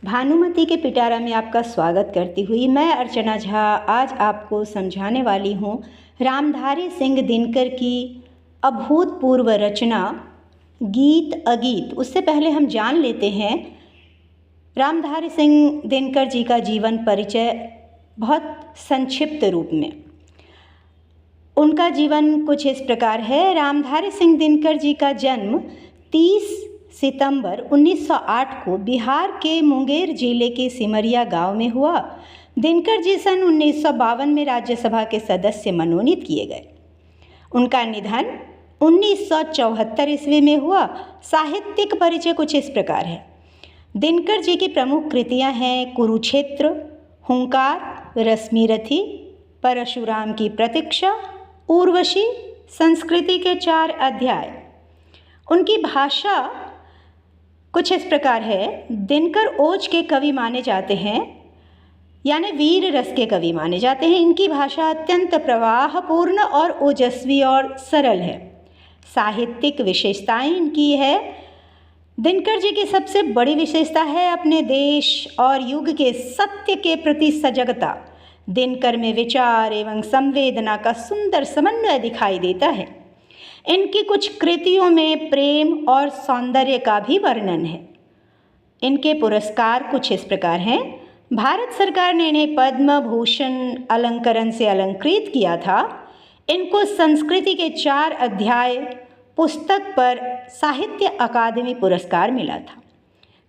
भानुमति के पिटारा में आपका स्वागत करती हुई मैं अर्चना झा आज आपको समझाने वाली हूँ रामधारी सिंह दिनकर की अभूतपूर्व रचना गीत अगीत। उससे पहले हम जान लेते हैं रामधारी सिंह दिनकर जी का जीवन परिचय बहुत संक्षिप्त रूप में। उनका जीवन कुछ इस प्रकार है। रामधारी सिंह दिनकर जी का जन्म 30 सितंबर 1908 को बिहार के मुंगेर जिले के सिमरिया गांव में हुआ। दिनकर जी सन 1952 में राज्यसभा के सदस्य मनोनीत किए गए। उनका निधन 1974 ईस्वी में हुआ। साहित्यिक परिचय कुछ इस प्रकार है। दिनकर जी की प्रमुख कृतियां हैं कुरुक्षेत्र, हुंकार, रश्मिरथी, परशुराम की प्रतीक्षा, उर्वशी, संस्कृति के 4 अध्याय। उनकी भाषा कुछ इस प्रकार है। दिनकर ओज के कवि माने जाते हैं, यानी वीर रस के कवि माने जाते हैं। इनकी भाषा अत्यंत प्रवाहपूर्ण और ओजस्वी और सरल है। साहित्यिक विशेषताएं इनकी है। दिनकर जी की सबसे बड़ी विशेषता है अपने देश और युग के सत्य के प्रति सजगता। दिनकर में विचार एवं संवेदना का सुंदर समन्वय दिखाई देता है। इनकी कुछ कृतियों में प्रेम और सौंदर्य का भी वर्णन है। इनके पुरस्कार कुछ इस प्रकार हैं। भारत सरकार ने इन्हें पद्म भूषण अलंकरण से अलंकृत किया था। इनको संस्कृति के 4 अध्याय पुस्तक पर साहित्य अकादमी पुरस्कार मिला था।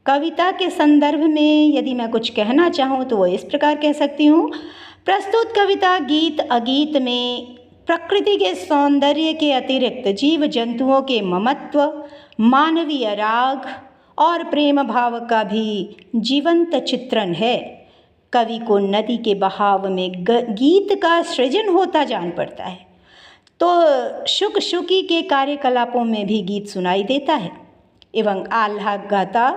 कविता के संदर्भ में यदि मैं कुछ कहना चाहूँ तो वो इस प्रकार कह सकती हूँ। प्रस्तुत कविता गीत अगीत में प्रकृति के सौंदर्य के अतिरिक्त जीव जंतुओं के ममत्व, मानवीय राग और प्रेम भाव का भी जीवंत चित्रण है। कवि को नदी के बहाव में गीत का सृजन होता जान पड़ता है, तो शुक शुकी के कार्यकलापों में भी गीत सुनाई देता है। एवं आल्हा गाता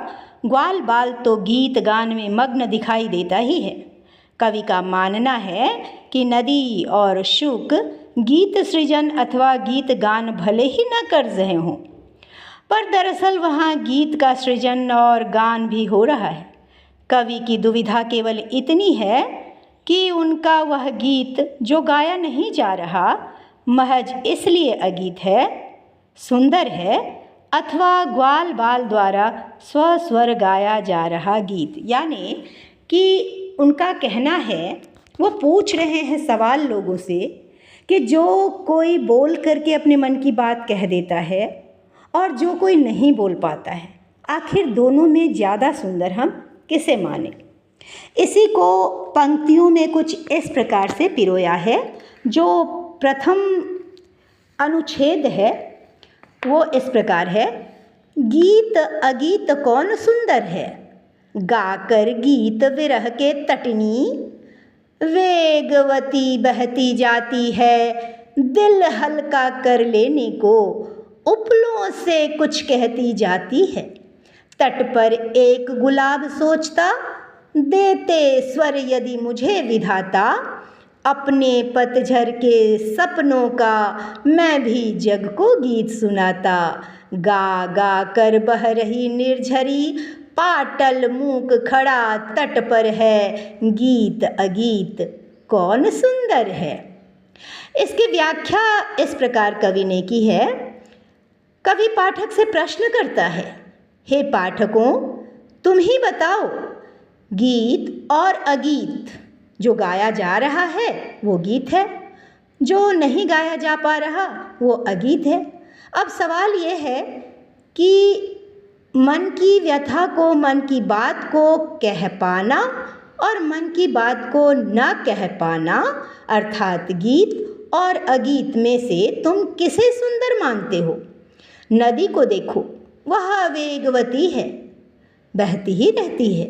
ग्वाल बाल तो गीत गान में मग्न दिखाई देता ही है। कवि का मानना है कि नदी और शुक गीत सृजन अथवा गीत गान भले ही न कर रहे हों, पर दरअसल वहाँ गीत का सृजन और गान भी हो रहा है। कवि की दुविधा केवल इतनी है कि उनका वह गीत जो गाया नहीं जा रहा महज इसलिए अगीत है, सुंदर है, अथवा ग्वाल बाल द्वारा स्वस्वर गाया जा रहा गीत। यानी कि उनका कहना है, वो पूछ रहे हैं सवाल लोगों से कि जो कोई बोल करके अपने मन की बात कह देता है और जो कोई नहीं बोल पाता है, आखिर दोनों में ज़्यादा सुंदर हम किसे माने। इसी को पंक्तियों में कुछ इस प्रकार से पिरोया है। जो प्रथम अनुच्छेद है वो इस प्रकार है। गीत अगीत कौन सुंदर है, गाकर गीत विरह के तटनी, वेगवती बहती जाती है, दिल हल्का कर लेने को उपलों से कुछ कहती जाती है। तट पर एक गुलाब सोचता, देते स्वर यदि मुझे विधाता, अपने पतझर के सपनों का मैं भी जग को गीत सुनाता। गा गा कर बह रही निर्झरी, पाटल मूक खड़ा तट पर है, गीत अगीत कौन सुंदर है। इसकी व्याख्या इस प्रकार कवि ने की है। कवि पाठक से प्रश्न करता है, हे पाठकों, तुम ही बताओ, गीत और अगीत जो गाया जा रहा है वो गीत है, जो नहीं गाया जा पा रहा वो अगीत है। अब सवाल ये है कि मन की व्यथा को, मन की बात को कह पाना और मन की बात को न कह पाना, अर्थात गीत और अगीत में से तुम किसे सुंदर मानते हो। नदी को देखो, वह वेगवती है, बहती ही रहती है।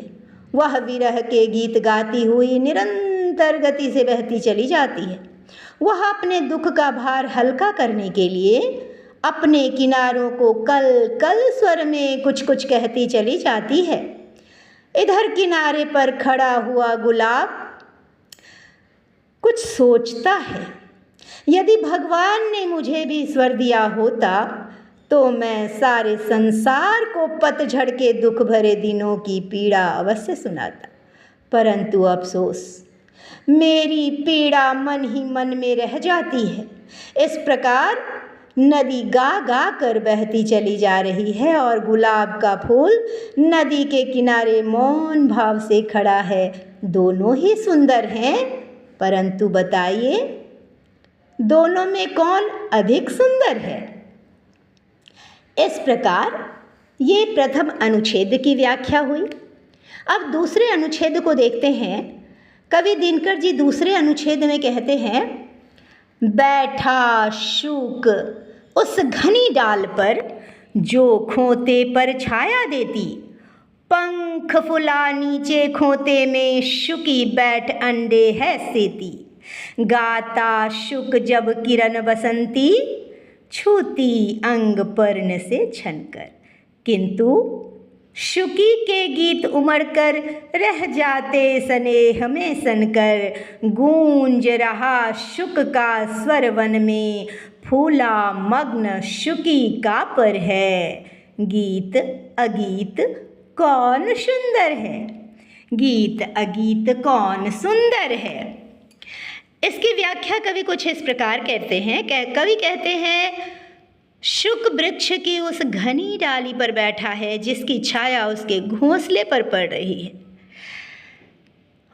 वह विरह के गीत गाती हुई निरंतर गति से बहती चली जाती है। वह अपने दुख का भार हल्का करने के लिए अपने किनारों को कल कल स्वर में कुछ कुछ कहती चली जाती है। इधर किनारे पर खड़ा हुआ गुलाब कुछ सोचता है, यदि भगवान ने मुझे भी स्वर दिया होता तो मैं सारे संसार को पतझड़ के दुख भरे दिनों की पीड़ा अवश्य सुनाता, परंतु अफसोस मेरी पीड़ा मन ही मन में रह जाती है। इस प्रकार नदी गा गा कर बहती चली जा रही है और गुलाब का फूल नदी के किनारे मौन भाव से खड़ा है। दोनों ही सुंदर हैं, परंतु बताइए दोनों में कौन अधिक सुंदर है? इस प्रकार ये प्रथम अनुच्छेद की व्याख्या हुई। अब दूसरे अनुच्छेद को देखते हैं। कवि दिनकर जी दूसरे अनुच्छेद में कहते हैं, बैठा शुक उस घनी डाल पर जो खोते पर छाया देती, पंख फुला नीचे खोते में शुकी बैठ अंडे है सेती। गाता शुक जब किरण बसंती, छूती अंग पर्ण से छनकर। किंतु शुकी के गीत उमड़ कर रह जाते स्नेह में सनकर। गूंज रहा शुक का स्वर वन में, फूला मग्न शुकी का पर है। गीत अगीत कौन सुंदर है? गीत अगीत कौन सुंदर है? इसकी व्याख्या कवि कुछ इस प्रकार कहते हैं। कवि कहते हैं, शुक वृक्ष की उस घनी डाली पर बैठा है जिसकी छाया उसके घोंसले पर पड़ रही है।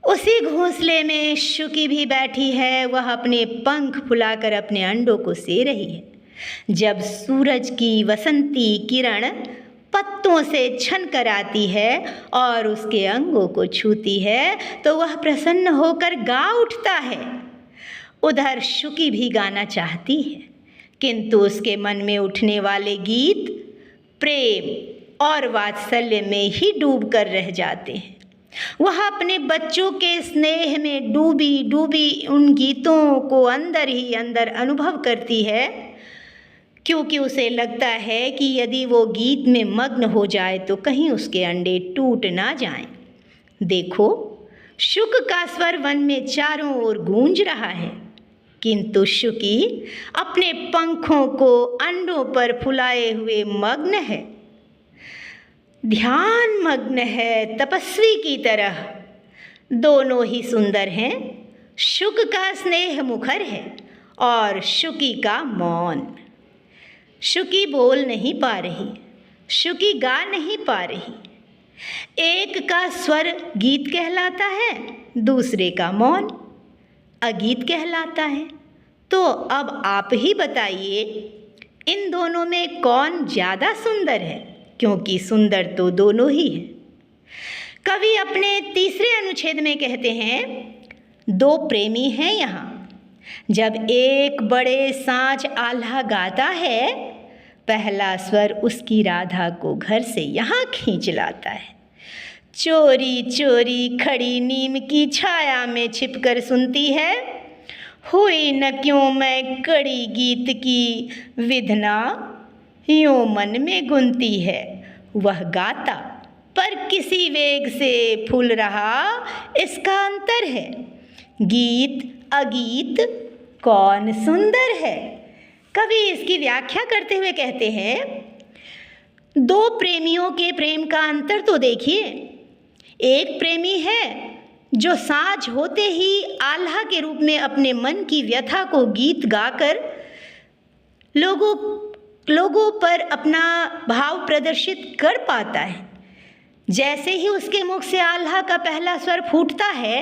उसी घोंसले में शुकी भी बैठी है। वह अपने पंख फुलाकर अपने अंडों को से रही है। जब सूरज की वसंती किरण पत्तों से छन कर आती है और उसके अंगों को छूती है तो वह प्रसन्न होकर गा उठता है। उधर शुकी भी गाना चाहती है, किंतु उसके मन में उठने वाले गीत प्रेम और वात्सल्य में ही डूब कर रह जाते हैं। वह अपने बच्चों के स्नेह में डूबी डूबी उन गीतों को अंदर ही अंदर अनुभव करती है, क्योंकि उसे लगता है कि यदि वो गीत में मग्न हो जाए तो कहीं उसके अंडे टूट ना जाएं। देखो, शुक का स्वर वन में चारों ओर गूंज रहा है, किंतु शुकी अपने पंखों को अंडों पर फुलाए हुए मग्न है, ध्यान मग्न है, तपस्वी की तरह। दोनों ही सुंदर हैं। शुक का स्नेह मुखर है और शुकी का मौन। शुकी बोल नहीं पा रही, शुकी गा नहीं पा रही। एक का स्वर गीत कहलाता है, दूसरे का मौन अगीत कहलाता है। तो अब आप ही बताइए, इन दोनों में कौन ज़्यादा सुंदर है? क्योंकि सुंदर तो दोनों ही हैं। कवि अपने तीसरे अनुच्छेद में कहते हैं, दो प्रेमी हैं यहाँ। जब एक बड़े साँझ आल्हा गाता है, पहला स्वर उसकी राधा को घर से यहाँ खींच लाता है। चोरी चोरी खड़ी नीम की छाया में छिपकर सुनती है, हुई न क्यों मैं कड़ी गीत की विधना यूं मन में गुनती है। वह गाता पर किसी वेग से फूल रहा, इसका अंतर है। गीत अगीत कौन सुंदर है? कवि इसकी व्याख्या करते हुए कहते हैं, दो प्रेमियों के प्रेम का अंतर तो देखिए। एक प्रेमी है जो साँझ होते ही आल्हा के रूप में अपने मन की व्यथा को गीत गाकर लोगों पर अपना भाव प्रदर्शित कर पाता है। जैसे ही उसके मुख से आल्हा का पहला स्वर फूटता है,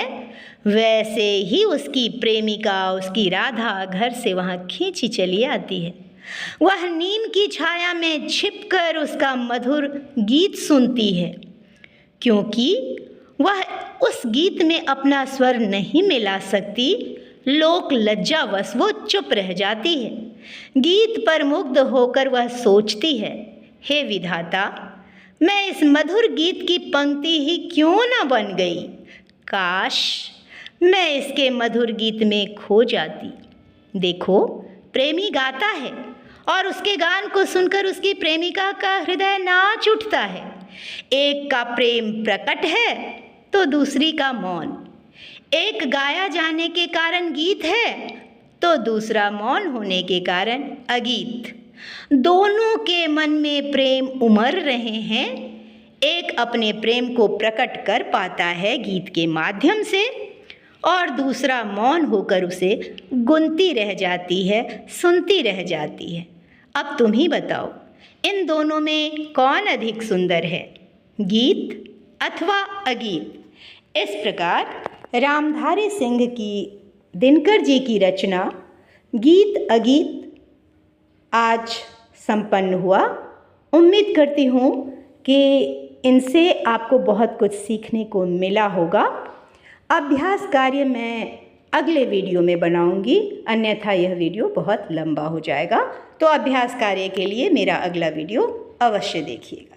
वैसे ही उसकी प्रेमिका, उसकी राधा घर से वहाँ खींची चली आती है। वह नीम की छाया में छिपकर उसका मधुर गीत सुनती है, क्योंकि वह उस गीत में अपना स्वर नहीं मिला सकती। लोक लज्जावश वो चुप रह जाती है। गीत पर मुग्ध होकर वह सोचती है, हे विधाता, मैं इस मधुर गीत की पंक्ति ही क्यों न बन गई। काश मैं इसके मधुर गीत में खो जाती। देखो, प्रेमी गाता है और उसके गान को सुनकर उसकी प्रेमिका का हृदय नाच उठता है। एक का प्रेम प्रकट है तो दूसरी का मौन। एक गाया जाने के कारण गीत है तो दूसरा मौन होने के कारण अगीत। दोनों के मन में प्रेम उमड़ रहे हैं। एक अपने प्रेम को प्रकट कर पाता है गीत के माध्यम से और दूसरा मौन होकर उसे गुनती रह जाती है, सुनती रह जाती है। अब तुम ही बताओ, इन दोनों में कौन अधिक सुंदर है, गीत अथवा अगीत? इस प्रकार रामधारी सिंह की दिनकर जी की रचना गीत अगीत आज संपन्न हुआ। उम्मीद करती हूँ कि इनसे आपको बहुत कुछ सीखने को मिला होगा। अभ्यास कार्य मैं अगले वीडियो में बनाऊंगी, अन्यथा यह वीडियो बहुत लंबा हो जाएगा। तो अभ्यास कार्य के लिए मेरा अगला वीडियो अवश्य देखिएगा।